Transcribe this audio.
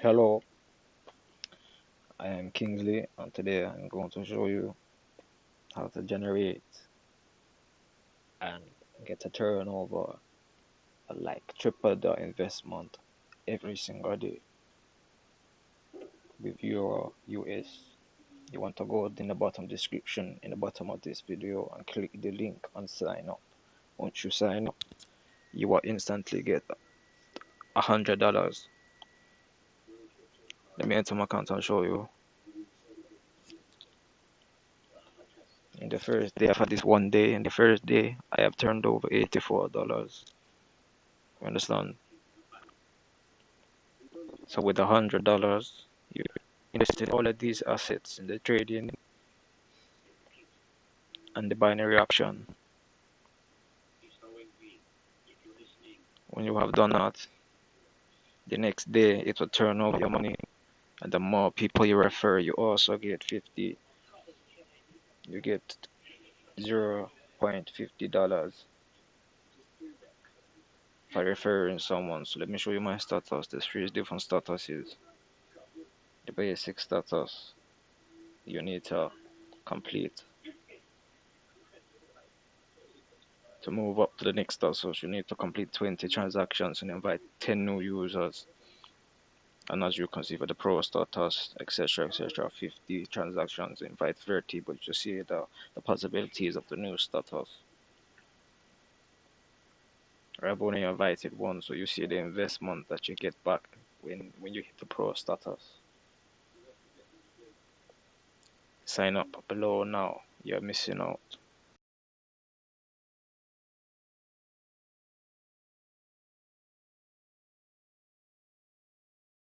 Hello, I am Kingsley, and today I'm going to show you how to generate and get a turnover like triple the investment every single day with YOURE US. You want to go in the bottom description in the bottom of this video and click the link and sign up. Once you sign up, you will instantly get $100. Let me enter my account and show you. In the first day, I've had this one day. In the first day, I have turned over $84. You understand? So with $100, you invest in all of these assets in the trading and the binary option. When you have done that, the next day it will turn over your money, and the more people you refer, you also get 50. You get $0.50 for referring someone. So let me show you my status. There's three different statuses. The basic status you need to complete. To move up to the next status, you need to complete 20 transactions and invite 10 new users. And as you can see for the pro status, etc., 50 transactions, invite 30, but you see the possibilities of the new status. I've only invited one, so you see the investment that you get back when you hit the pro status. Sign up below now, you're missing out.